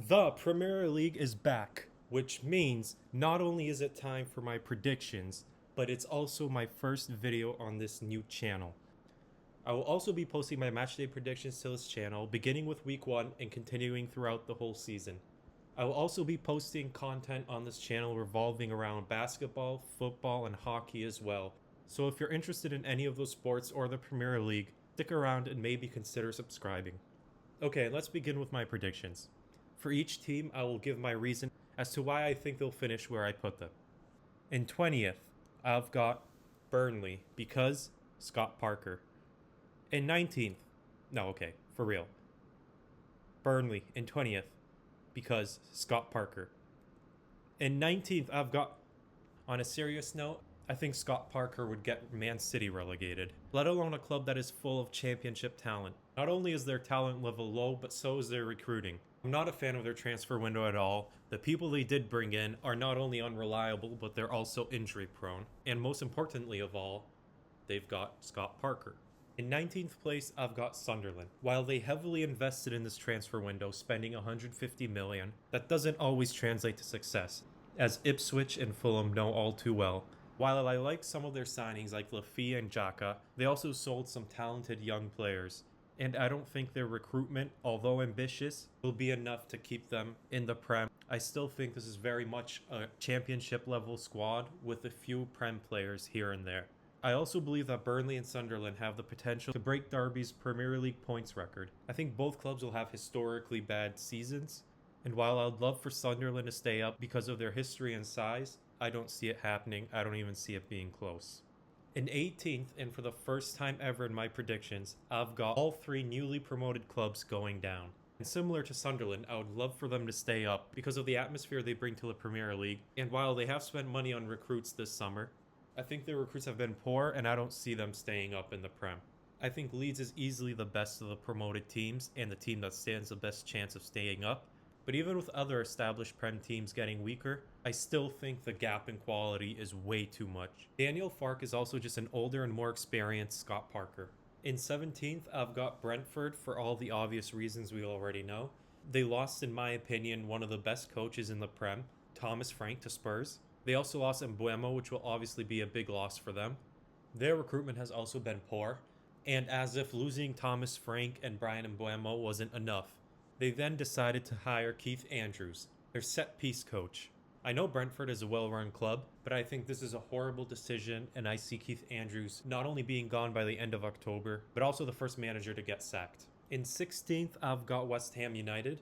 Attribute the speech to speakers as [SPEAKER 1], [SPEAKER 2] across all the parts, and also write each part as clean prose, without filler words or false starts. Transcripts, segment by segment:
[SPEAKER 1] The Premier League is back, which means not only is it time for my predictions, but it's also my first video on this new channel. I will also be posting my matchday predictions to this channel, beginning with week 1 and continuing throughout the whole season. I will also be posting content on this channel revolving around basketball, football, and hockey as well. So if you're interested in any of those sports or the Premier League, stick around and maybe consider subscribing. Okay, let's begin with my predictions. For each team, I will give my reason as to why I think they'll finish where I put them. In 20th, I've got Burnley because Scott Parker. In 19th, no, okay, for real. Burnley in 20th because Scott Parker. In 19th, I've got, on a serious note, I think Scott Parker would get Man City relegated, let alone a club that is full of championship talent. Not only is their talent level low, but so is their recruiting. I'm not a fan of their transfer window at all. The people they did bring in are not only unreliable, but they're also injury prone. And most importantly of all, they've got Scott Parker. In 19th place, I've got Sunderland. While they heavily invested in this transfer window, spending 150 million, that doesn't always translate to success, as Ipswich and Fulham know all too well. While I like some of their signings like Lafia and Xhaka, they also sold some talented young players. And I don't think their recruitment, although ambitious, will be enough to keep them in the Prem. I still think this is very much a championship level squad with a few Prem players here and there. I also believe that Burnley and Sunderland have the potential to break Derby's Premier League points record. I think both clubs will have historically bad seasons, and while I'd love for Sunderland to stay up because of their history and size, I don't see it happening. I don't even see it being close. In 18th, and for the first time ever in my predictions, I've got all three newly promoted clubs going down. And similar to Sunderland, I would love for them to stay up because of the atmosphere they bring to the Premier League, and while they have spent money on recruits this summer, I think their recruits have been poor, and I don't see them staying up in the Prem. I think Leeds is easily the best of the promoted teams and the team that stands the best chance of staying up. But even with other established Prem teams getting weaker, I still think the gap in quality is way too much. Daniel Farke is also just an older and more experienced Scott Parker. In 17th, I've got Brentford for all the obvious reasons we already know. They lost, in my opinion, one of the best coaches in the Prem, Thomas Frank, to Spurs. They also lost Mbeumo, which will obviously be a big loss for them. Their recruitment has also been poor, and as if losing Thomas Frank and Brian Mbeumo wasn't enough, they then decided to hire Keith Andrews, their set-piece coach. I know Brentford is a well-run club, but I think this is a horrible decision, and I see Keith Andrews not only being gone by the end of October, but also the first manager to get sacked. In 16th, I've got West Ham United.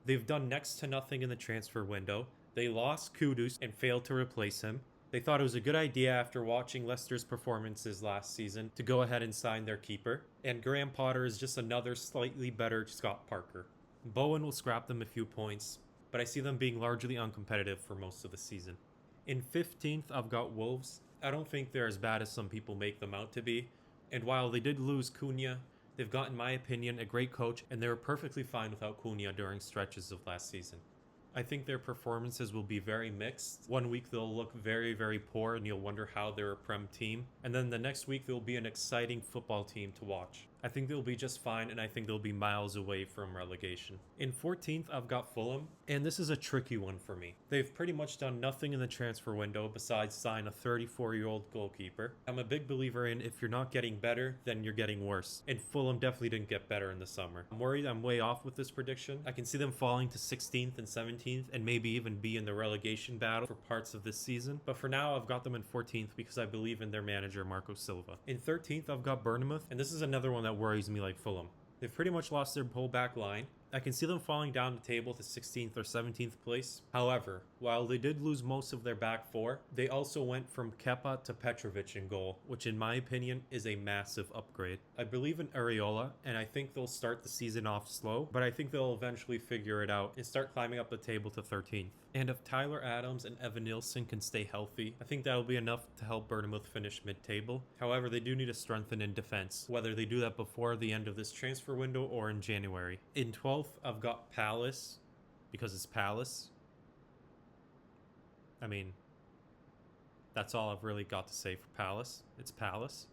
[SPEAKER 1] They've done next to nothing in the transfer window. They lost Kudus and failed to replace him. They thought it was a good idea after watching Leicester's performances last season to go ahead and sign their keeper. And Graham Potter is just another slightly better Scott Parker. Bowen will scrap them a few points, but I see them being largely uncompetitive for most of the season. In 15th, I've got Wolves. I don't think they're as bad as some people make them out to be. And while they did lose Cunha, they've got, in my opinion, a great coach, and they were perfectly fine without Cunha during stretches of last season. I think their performances will be very mixed. One week they'll look very, very poor and you'll wonder how they're a Prem team. And then the next week they'll be an exciting football team to watch. I think they'll be just fine, and I think they'll be miles away from relegation. In 14th, I've got Fulham, and this is a tricky one for me. They've pretty much done nothing in the transfer window besides sign a 34-year-old goalkeeper. I'm a big believer in if you're not getting better, then you're getting worse. And Fulham definitely didn't get better in the summer. I'm worried I'm way off with this prediction. I can see them falling to 16th and 17th, and maybe even be in the relegation battle for parts of this season. But for now, I've got them in 14th because I believe in their manager, Marco Silva. In 13th, I've got Bournemouth, and this is another one that worries me like Fulham. They've pretty much lost their whole back line. I can see them falling down the table to 16th or 17th place. However, while they did lose most of their back four, they also went from Kepa to Petrovic in goal, which in my opinion is a massive upgrade. I believe in Areola, and I think they'll start the season off slow, but I think they'll eventually figure it out and start climbing up the table to 13th. And if Tyler Adams and Evan Nilsson can stay healthy, I think that'll be enough to help Bournemouth finish mid-table. However, they do need to strengthen in defense, whether they do that before the end of this transfer window or in January. In 12th, I've got Palace, because it's Palace. I mean, that's all I've really got to say for Palace. It's Palace.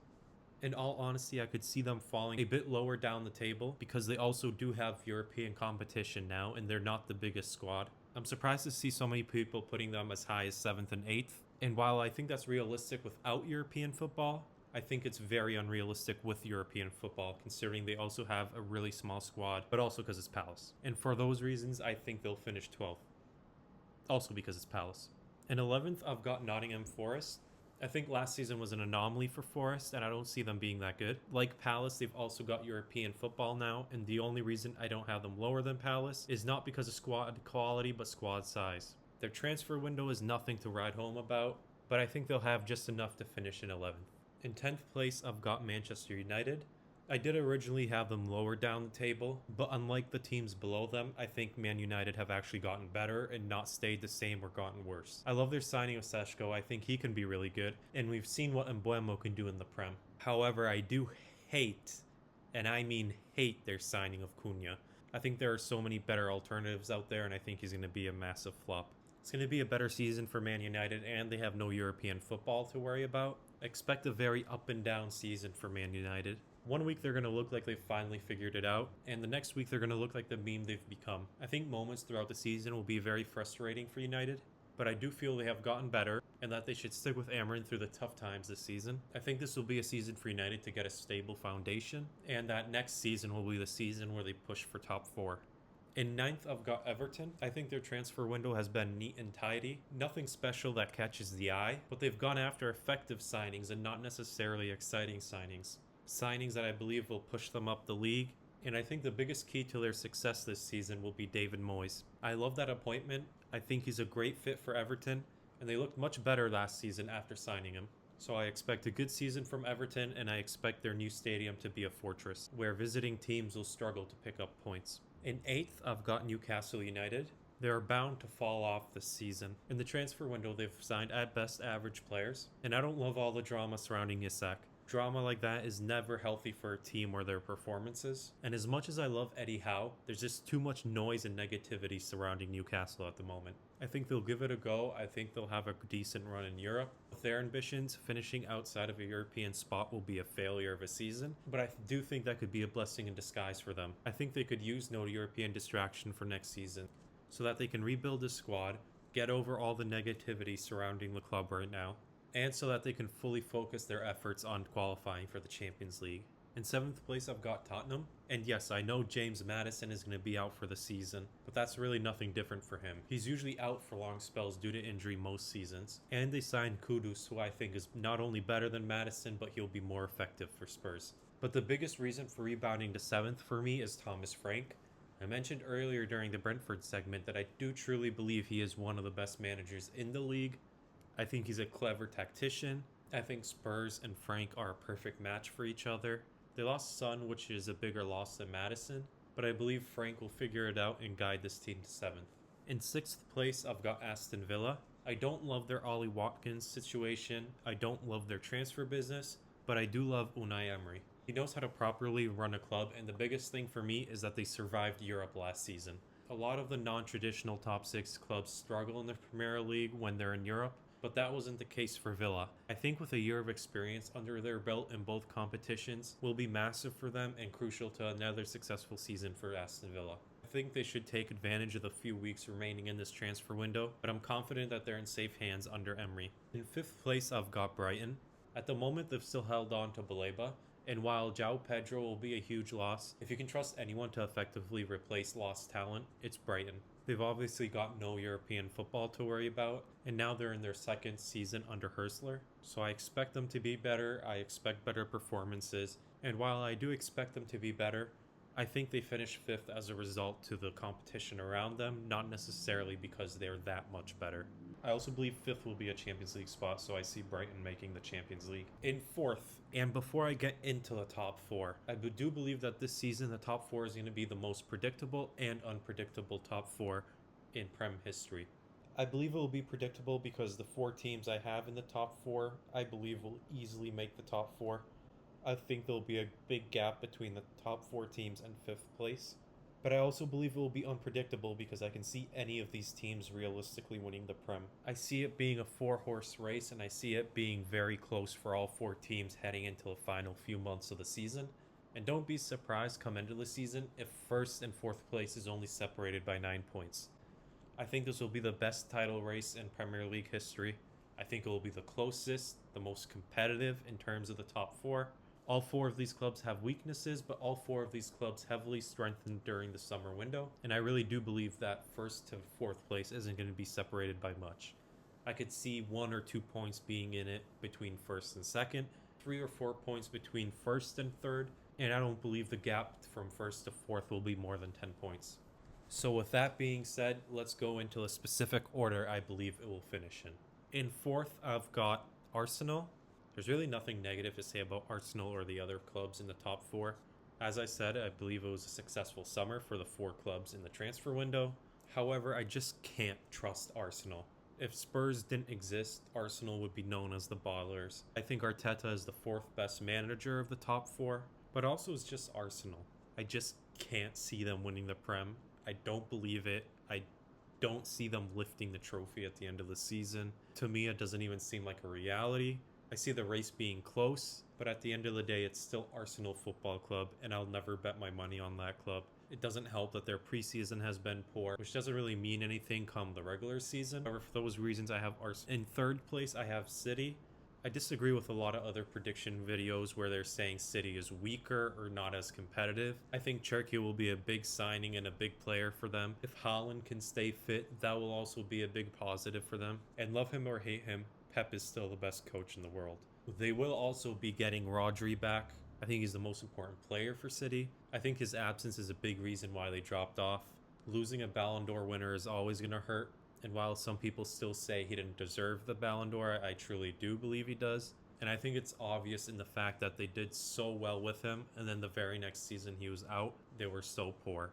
[SPEAKER 1] In all honesty, I could see them falling a bit lower down the table because they also do have European competition now and they're not the biggest squad. I'm surprised to see so many people putting them as high as 7th and 8th. And while I think that's realistic without European football, I think it's very unrealistic with European football, considering they also have a really small squad, but also because it's Palace. And for those reasons, I think they'll finish 12th. Also because it's Palace. In 11th, I've got Nottingham Forest. I think last season was an anomaly for Forest, and I don't see them being that good. Like Palace, they've also got European football now, and the only reason I don't have them lower than Palace is not because of squad quality, but squad size. Their transfer window is nothing to write home about, but I think they'll have just enough to finish in 11th. In 10th place, I've got Manchester United. I did originally have them lower down the table, but unlike the teams below them, I think Man United have actually gotten better and not stayed the same or gotten worse. I love their signing of Seshko. I think he can be really good, and we've seen what Mbeumo can do in the Prem. However, I do hate, and I mean hate, their signing of Cunha. I think there are so many better alternatives out there, and I think he's going to be a massive flop. It's going to be a better season for Man United, and they have no European football to worry about. Expect a very up and down season for Man United. One week they're going to look like they've finally figured it out, and the next week they're going to look like the meme they've become. I think moments throughout the season will be very frustrating for United, but I do feel they have gotten better and that they should stick with Amarin through the tough times this season. I think this will be a season for United to get a stable foundation, and that next season will be the season where they push for top 4. In 9th, I've got Everton. I think their transfer window has been neat and tidy. Nothing special that catches the eye, but they've gone after effective signings and not necessarily exciting signings. Signings that I believe will push them up the league, and I think the biggest key to their success this season will be David Moyes. I love that appointment. I think he's a great fit for Everton, and they looked much better last season after signing him. So I expect a good season from Everton, and I expect their new stadium to be a fortress, where visiting teams will struggle to pick up points. In 8th, I've got Newcastle United. They are bound to fall off this season. In the transfer window, they've signed at best average players, and I don't love all the drama surrounding Isak. Drama like that is never healthy for a team or their performances. And as much as I love Eddie Howe, there's just too much noise and negativity surrounding Newcastle at the moment. I think they'll give it a go. I think they'll have a decent run in Europe. With their ambitions, finishing outside of a European spot will be a failure of a season, but I do think that could be a blessing in disguise for them. I think they could use no European distraction for next season so that they can rebuild the squad, get over all the negativity surrounding the club right now, and so that they can fully focus their efforts on qualifying for the Champions League. In 7th place, I've got Tottenham. And yes, I know James Maddison is going to be out for the season, but that's really nothing different for him. He's usually out for long spells due to injury most seasons. And they signed Kudus, who I think is not only better than Maddison, but he'll be more effective for Spurs. But the biggest reason for rebounding to 7th for me is Thomas Frank. I mentioned earlier during the Brentford segment that I do truly believe he is one of the best managers in the league. I think he's a clever tactician. I think Spurs and Frank are a perfect match for each other. They lost Son, which is a bigger loss than Maddison, but I believe Frank will figure it out and guide this team to 7th. In 6th place, I've got Aston Villa. I don't love their Ollie Watkins situation. I don't love their transfer business, but I do love Unai Emery. He knows how to properly run a club, and the biggest thing for me is that they survived Europe last season. A lot of the non-traditional top 6 clubs struggle in the Premier League when they're in Europe, but that wasn't the case for Villa. I think with a year of experience under their belt in both competitions will be massive for them and crucial to another successful season for Aston Villa. I think they should take advantage of the few weeks remaining in this transfer window, but I'm confident that they're in safe hands under Emery. In 5th place, I've got Brighton. At the moment, they've still held on to Baleba, and while João Pedro will be a huge loss, if you can trust anyone to effectively replace lost talent, it's Brighton. They've obviously got no European football to worry about, and now they're in their 2nd season under Hörsler, so I expect them to be better, I expect better performances, and while I do expect them to be better, I think they finish 5th as a result to the competition around them, not necessarily because they're that much better. I also believe 5th will be a Champions League spot, so I see Brighton making the Champions League. In 4th, and before I get into the top 4, I do believe that this season the top 4 is going to be the most predictable and unpredictable top 4 in Prem history. I believe it will be predictable because the 4 teams I have in the top 4, I believe will easily make the top 4. I think there'll be a big gap between the top 4 teams and 5th place. But I also believe it will be unpredictable because I can see any of these teams realistically winning the Prem. I see it being a 4-horse race, and I see it being very close for all 4 teams heading into the final few months of the season. And don't be surprised come end of the season if 1st and 4th place is only separated by 9 points. I think this will be the best title race in Premier League history. I think it will be the closest, the most competitive in terms of the top 4. All 4 of these clubs have weaknesses, but all 4 of these clubs heavily strengthened during the summer window. And I really do believe that 1st to 4th place isn't going to be separated by much. I could see 1 or 2 points being in it between 1st and 2nd, 3 or 4 points between 1st and 3rd, and I don't believe the gap from 1st to 4th will be more than 10 points. So with that being said, let's go into a specific order I believe it will finish in. In 4th, I've got Arsenal. There's really nothing negative to say about Arsenal or the other clubs in the top 4. As I said, I believe it was a successful summer for the 4 clubs in the transfer window. However, I just can't trust Arsenal. If Spurs didn't exist, Arsenal would be known as the Ballers. I think Arteta is the 4th best manager of the top 4, but also it's just Arsenal. I just can't see them winning the Prem. I don't believe it. I don't see them lifting the trophy at the end of the season. To me, it doesn't even seem like a reality. I see the race being close, but at the end of the day, it's still Arsenal Football Club, and I'll never bet my money on that club. It doesn't help that their preseason has been poor, which doesn't really mean anything come the regular season. However, for those reasons, I have Arsenal. In 3rd place, I have City. I disagree with a lot of other prediction videos where they're saying City is weaker or not as competitive. I think Cherki will be a big signing and a big player for them. If Haaland can stay fit, that will also be a big positive for them. And love him or hate him, Pep is still the best coach in the world. They will also be getting Rodri back. I think he's the most important player for City. I think his absence is a big reason why they dropped off. Losing a Ballon d'Or winner is always going to hurt. And while some people still say he didn't deserve the Ballon d'Or, I truly do believe he does. And I think it's obvious in the fact that they did so well with him, and then the very next season he was out, they were so poor.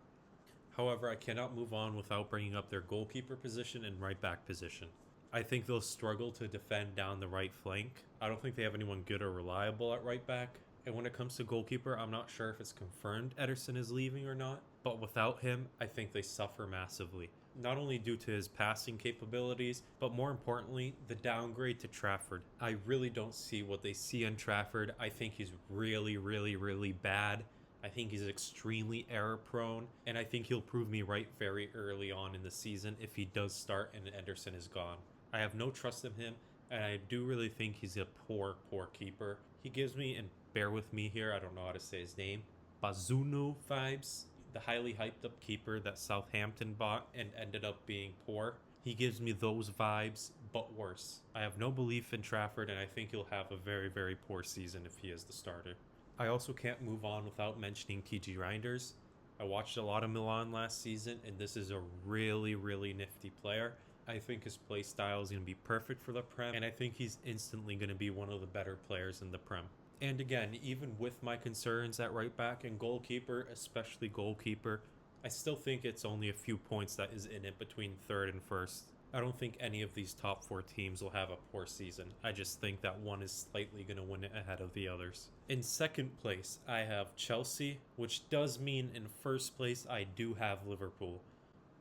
[SPEAKER 1] However, I cannot move on without bringing up their goalkeeper position and right back position. I think they'll struggle to defend down the right flank. I don't think they have anyone good or reliable at right back. And when it comes to goalkeeper, I'm not sure if it's confirmed Ederson is leaving or not. But without him, I think they suffer massively. Not only due to his passing capabilities, but more importantly, the downgrade to Trafford. I really don't see what they see in Trafford. I think he's really bad. I think he's extremely error prone, and I think he'll prove me right very early on in the season if he does start and Ederson is gone. I have no trust in him, and I do really think he's a poor keeper. He gives me, and bear with me here, I don't know how to say his name, Bazunu vibes. The highly hyped up keeper that Southampton bought and ended up being poor. He gives me those vibes, but worse. I have no belief in Trafford, and I think he'll have a very poor season if he is the starter. I also can't move on without mentioning TG Reinders. I watched a lot of Milan last season, and this is a really nifty player. I think his play style is going to be perfect for the Prem, and I think he's instantly going to be one of the better players in the Prem. And again, even with my concerns at right back and goalkeeper, especially goalkeeper, I still think it's only a few points that is in it between 3rd and 1st. I don't think any of these top 4 teams will have a poor season. I just think that one is slightly going to win it ahead of the others. In 2nd place, I have Chelsea, which does mean in 1st place I do have Liverpool.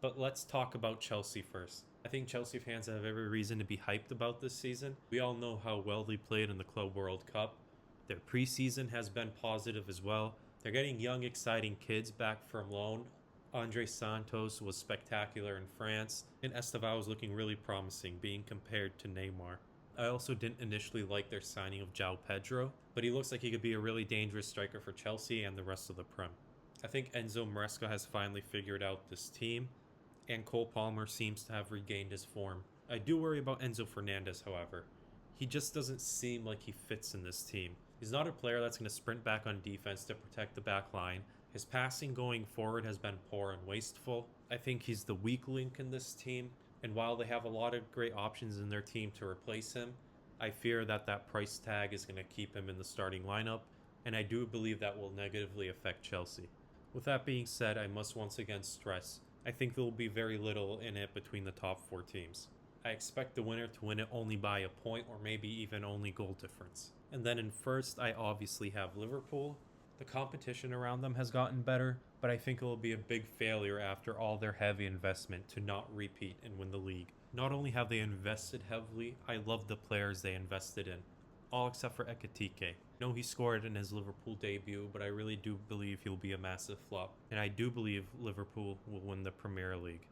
[SPEAKER 1] But let's talk about Chelsea first. I think Chelsea fans have every reason to be hyped about this season. We all know how well they played in the Club World Cup. Their preseason has been positive as well. They're getting young, exciting kids back from loan. Andre Santos was spectacular in France, and Estevao was looking really promising, being compared to Neymar. I also didn't initially like their signing of João Pedro, but he looks like he could be a really dangerous striker for Chelsea and the rest of the Prem. I think Enzo Maresca has finally figured out this team, and Cole Palmer seems to have regained his form. I do worry about Enzo Fernandez, however. He just doesn't seem like he fits in this team. He's not a player that's going to sprint back on defense to protect the back line. His passing going forward has been poor and wasteful. I think he's the weak link in this team, and while they have a lot of great options in their team to replace him, I fear that that price tag is going to keep him in the starting lineup, and I do believe that will negatively affect Chelsea. With that being said, I must once again stress, I think there will be very little in it between the top 4 teams. I expect the winner to win it only by a point or maybe even only goal difference. And then in 1st, I obviously have Liverpool. The competition around them has gotten better, but I think it will be a big failure after all their heavy investment to not repeat and win the league. Not only have they invested heavily, I love the players they invested in, all except for Ekitike. I know he scored in his Liverpool debut, but I really do believe he'll be a massive flop, and I do believe Liverpool will win the Premier League.